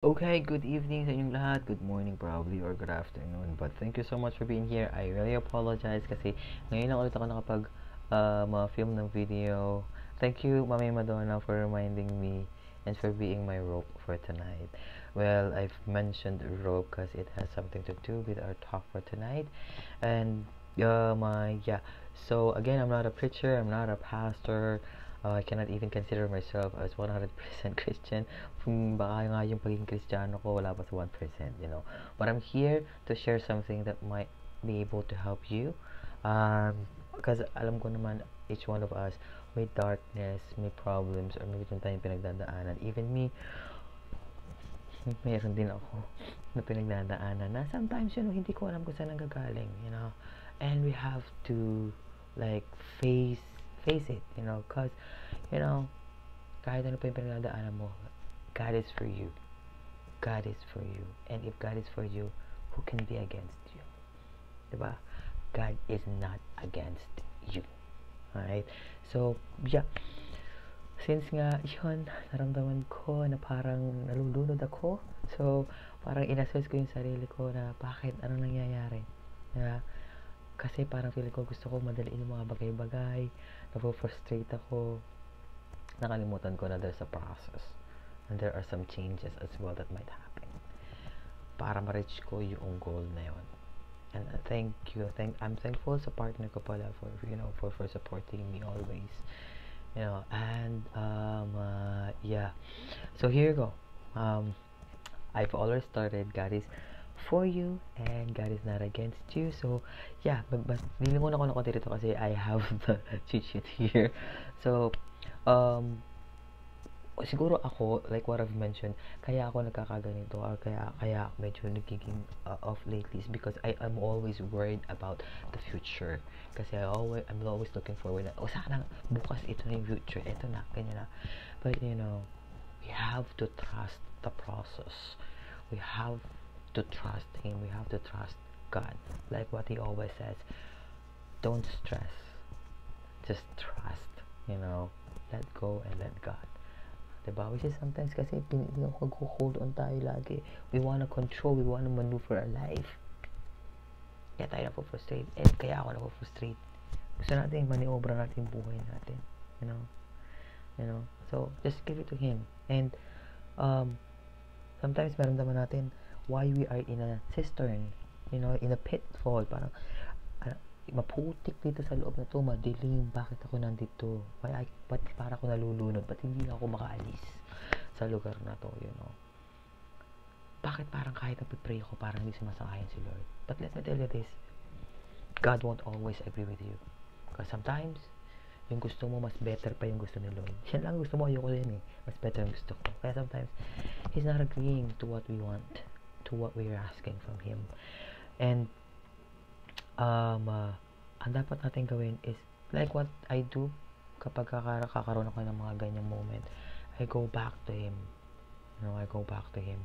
Okay, good evening sa inyong lahat. Good morning probably or good afternoon. But thank you so much for being here. I really apologize kasi ngayon lang ulit ako nakapag film ng video. Thank you, Mami Madonna, for reminding me and for being my rope for tonight. Well, I've mentioned rope because it has something to do with our talk for tonight. And yeah. So again, I'm not a preacher. I'm not a pastor. I cannot even consider myself as 100% Christian. Baka nga yung pagiging Kristiyano ko wala pa sa 1%, you know. But I'm here to share something that might be able to help you. Because alam ko naman, each one of us may darkness, may problems, or maybe tayong pinagdadaanan. Even me, meron din ako na pinagdadaanan na sometimes, hindi ko alam kung saan nanggagaling, And we have to, like, face it, because, kahit ano pa yung pinagdadaanan mo, God is for you. God is for you. And if God is for you, who can be against you? Diba? God is not against you. Alright? So, yeah. Since nga, yun, naramdaman ko na parang nalulunod ako. So, parang inassess ko yung sarili ko na bakit, ano nangyayari. Diba? Kasi parang feeling ko gusto ko madaliin yung mga bagay-bagay. Napo-frustrate ako. Nakalimutan ko na there's a process. And there are some changes as well that might happen para ma-reach ko yung goal na yun. And thank you. I'm thankful sa partner ko pala for supporting me always. And yeah. So here you go. I've already started. God is for you and God is not against you. So yeah, but nilingon ako ng konti dito kasi I have the cheat sheet here. So siguro ako, like what I've mentioned, kaya ako nagkakaganito or kaya medyo nagiging off lately is because I'm always worried about the future. Kasi I'm always looking forward na, sana bukas ito na yung future, ito na, ganyan na. But we have to trust the process. We have to trust Him. We have to trust God. Like what He always says, don't stress. Just trust, let go and let God. Diba? Which is sometimes kasi mag-hold on tayo lagi. We wanna control, we wanna maneuver our life. Kaya tayo na-frustrate. Kaya ako na-frustrate. Gusto natin maniobra natin yung buhay natin. So, just give it to Him. And, sometimes maramdaman natin why we are in a cistern, in a pitfall. Parang, maputik dito sa loob na to, madilim, bakit ako nandito, ba't para ako nalulunod, ba't hindi ako makaalis sa lugar na to, bakit parang kahit nagpipray ako, parang hindi sumasang-ayon si Lord. But let me tell you this, God won't always agree with you, because sometimes yung gusto mo, mas better pa yung gusto ni Lord. Yan lang gusto mo, ayoko din mas better yung gusto ko. Kaya sometimes, He's not agreeing to what we want, to what we are asking from Him. And ang dapat natin gawin is like what I do kapag kakaroon ako ng mga ganyang moment. I go back to Him. I go back to Him.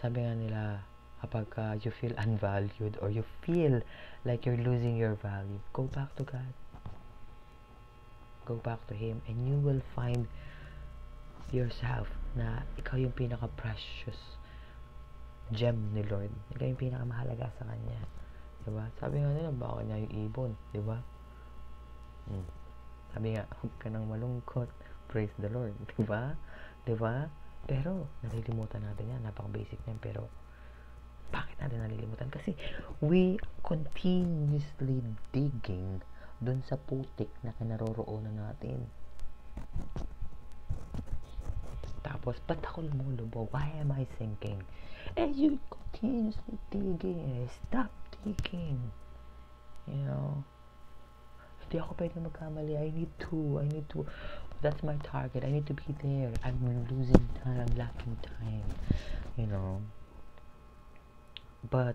Sabi nga nila, kapag you feel unvalued or you feel like you're losing your value, go back to God. Go back to Him and you will find yourself na ikaw yung pinaka-precious gem ni Lord. Ikaw yung pinaka-mahalaga sa Kanya. Diba? Sabi nga nila, baka niya yung ibon. Diba? Sabi nga, huwag ka nang malungkot. Praise the Lord. Diba? Diba? Pero, nalilimutan natin yan. Napaka-basic yan. Pero, bakit natin nalilimutan? Kasi, we continuously digging dun sa putik na kinaroroonan natin. Tapos, ba't ako lumulubog? Why am I sinking? And you continuously digging. Stop digging. Hindi ako pwede magkamali. I need to. That's my target. I need to be there. I'm losing time. I'm lacking time. But,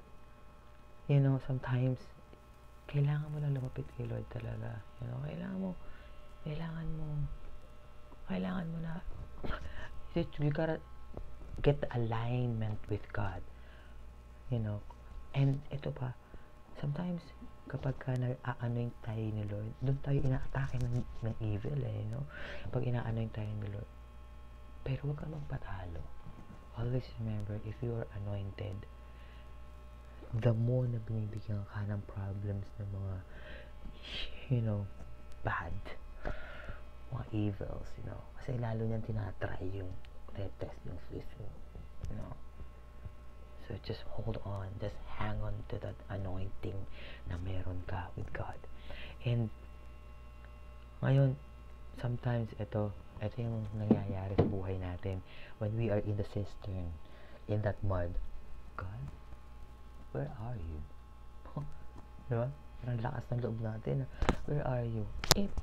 sometimes, kailangan mo lang lumapit kay Lord talaga. Kailangan mo na, you gotta get the alignment with God. And ito pa, sometimes, kapag na-anoint tayo ni Lord, doon tayo ina-atake ng evil, Pag ina-anoint tayo ni Lord. Pero huwag ka magpatalo. always remember, if you are anointed, the more na binibigyan ka ng problems ng mga, bad, mga evils, kasi lalo niyan tinatry yung test yung faith mo, so just hold on, just hang on to that anointing na meron ka with God. And ngayon, sometimes ito yung nangyayari sa buhay natin when we are in the cistern, in that mud. God, where are you? Diba? Parang lakas ng loob natin. Where are you?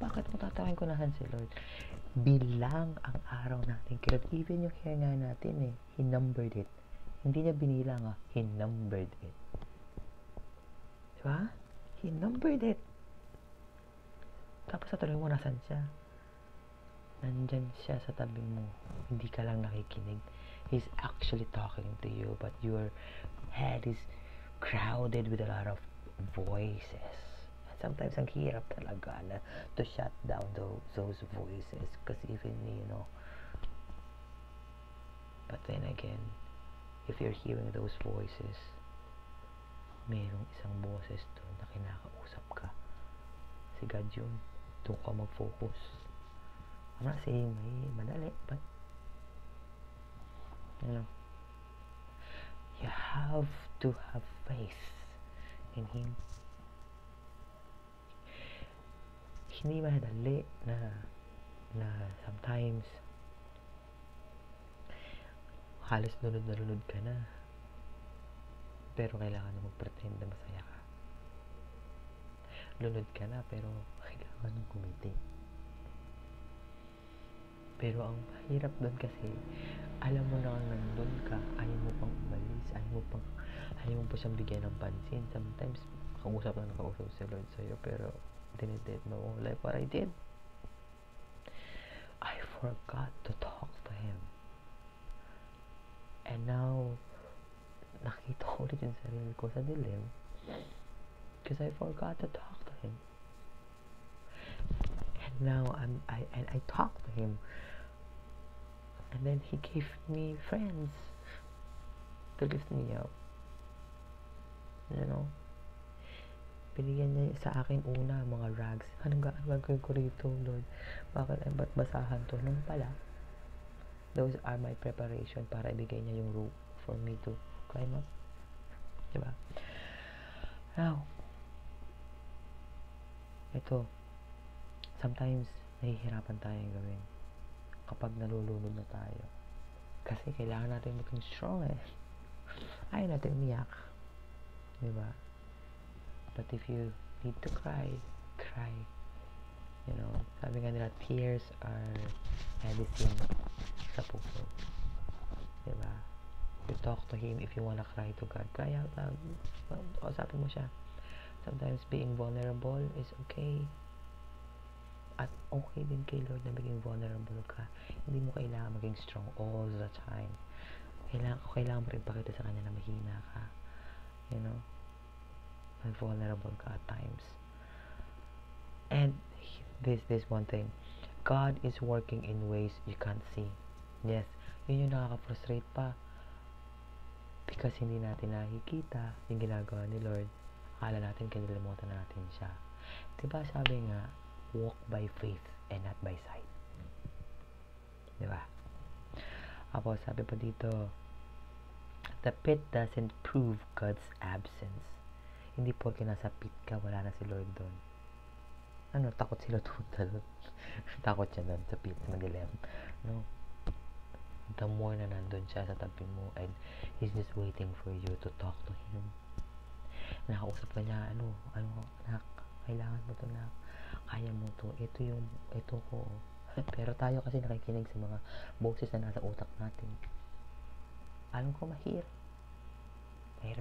Bakit mo tatawin ko nahan si Lord? Bilang ang araw natin. Kaya even yung hininga natin, He numbered it. Hindi niya binilang, He numbered it. Diba? He numbered it. Tapos natuloy mo, nasan siya? Nandyan siya sa tabi mo. Hindi ka lang nakikinig. He's actually talking to you, but your head is crowded with a lot of voices. And sometimes ang hirap talaga na to shut down those voices. Because even me, but then again, if you're hearing those voices, mayroong isang boses doon na kinakausap ka. Si God yun. Doon ka mag-focus. I'm not saying madali, but you have to have faith in Him. Hindi madali na sometimes halos lunod na lunod ka na, pero kailangan na mag-pretend na masaya ka. Lunod ka na, pero kailangan ng kumiti. Pero ang hirap doon kasi, alam mo na nandun ka, ayaw mo pang umalis, ayaw mo pa siyang bigyan ng pansin. Sometimes, nakausap si Lord sa'yo, pero dinedate mo, like what I did. I forgot to talk to Him. And now, nakita ko ulit yung sarili ko sa dilim, because I forgot to talk to Him. And now, I talked to Him. And then He gave me friends to lift me up. Binigyan niya sa akin una mga rags. Anong gagawin ko rito, Lord? Ba't basahan to? Nung pala, those are my preparation para ibigay niya yung rope for me to climb up. Diba? Now, ito, sometimes nahihirapan tayong gawin kapag nalulunod na tayo. Kasi kailangan natin maging strong Ayaw natin umiyak. Diba? But if you need to cry. Sabi nga nila, tears are medicine sa puso. Diba? You talk to Him if you wanna cry to God. Cry out loud. Kausapin mo siya. Sometimes being vulnerable is okay. At okay din kay Lord na maging vulnerable ka. Hindi mo kailangan maging strong all the time. Kailangan mo rin pakita sa Kanya na mahina ka. Vulnerable ka at times. And this one thing, God is working in ways you can't see. Yes, yun yung nakaka-frustrate pa, because hindi natin nakikita yung ginagawa ni Lord. Akala natin kinilimutan natin siya. Diba sabi nga, walk by faith and not by sight. Diba? Tapos sabi pa dito, the pit doesn't prove God's absence. Hindi porke nasa pit ka, wala na si Lord doon. Takot sila doon. Takot siya doon sa pit, sa madilim. No? The more na nandun siya sa tabi mo, and He's just waiting for you to talk to Him. Nakausap ka niya, anak, kailangan mo to, na kaya mo to, ito ko. Pero tayo kasi nakikinig sa mga boses na nasa utak natin. Alam ko mahirap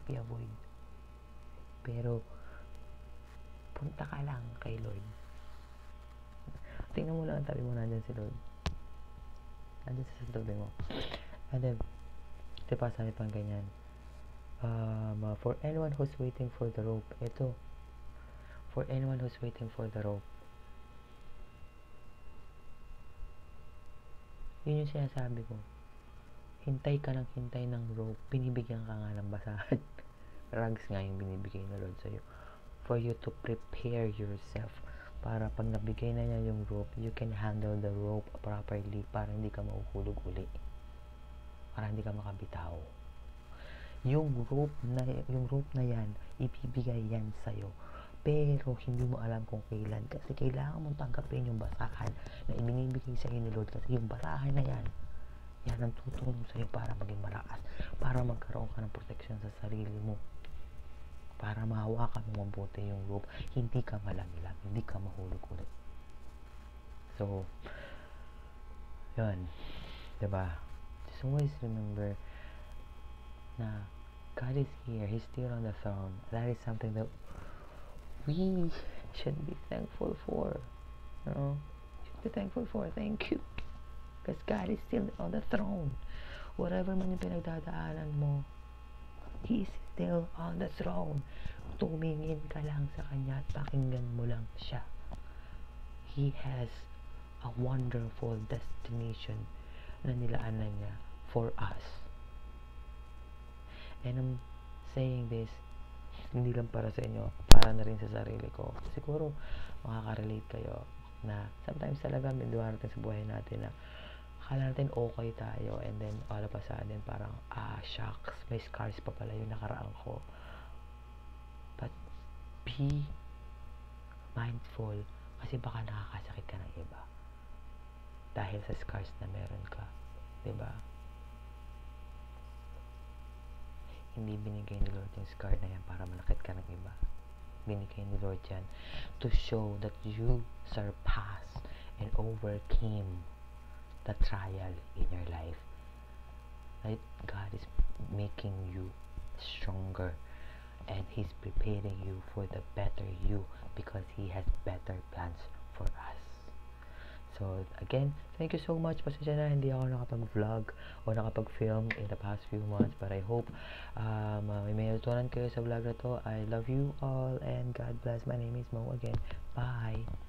i-avoid. Pero punta ka lang kay Lord. Tingnan mo lang ang tabi mo, nandyan si Lord. Nandyan sa tabi mo. And then, diba sabi pang ganyan, for anyone who's waiting for the rope, ito, for anyone who's waiting for the rope, yun yung sinasabi ko. hintay ka ng rope, binibigyan ka nga ng basahan. Rugs nga yung binibigay na Lord sa'yo. For you to prepare yourself. Para pag nabigay na niya yung rope, you can handle the rope properly para hindi ka mahuhulog uli. Para hindi ka makabitaw. Yung rope na yan, ibibigay yan sa'yo. Pero hindi mo alam kung kailan. Kasi kailangan mong tanggapin yung basahan na ibinibigay sa'yo ni Lord. Kasi yung basahan na yan, yan ang tutulong sa'yo para maging malakas. Para magkaroon ka ng protection sa sarili mo. Para mahawakan mo mabuti yung rope. Hindi ka malamilag. Hindi ka mahulog ulit. So, yun. Diba? Just always remember na God is here. He's still on the throne. That is something that we should be thankful for. You know? Should be thankful for. Thank you. Because God is still on the throne. Whatever man yung pinagdadaanan mo, He is still on the throne. Tumingin ka lang sa Kanya at pakinggan mo lang siya. He has a wonderful destination na nilaanan niya for us. And I'm saying this hindi lang para sa inyo, para na rin sa sarili ko. Siguro makaka-relate kayo na sometimes talaga may dumarating sa buhay natin na akala natin okay tayo, and then all of a sudden parang shucks, may scars pa pala yung nakaraan ko. But be mindful kasi baka nakakasakit ka ng iba dahil sa scars na meron ka, diba? Hindi binigay ni Lord yung scar na yan para manakit ka ng iba. Binigay ni Lord yan to show that you surpassed and overcame the trial in your life. That God is making you stronger and He's preparing you for the better you because He has better plans for us. So, again, thank you so much. Pasensya na, hindi ako nakapag-vlog o nakapag-film in the past few months. But I hope may natutunan kayo sa vlog na to. I love you all and God bless. My name is Mo again. Bye!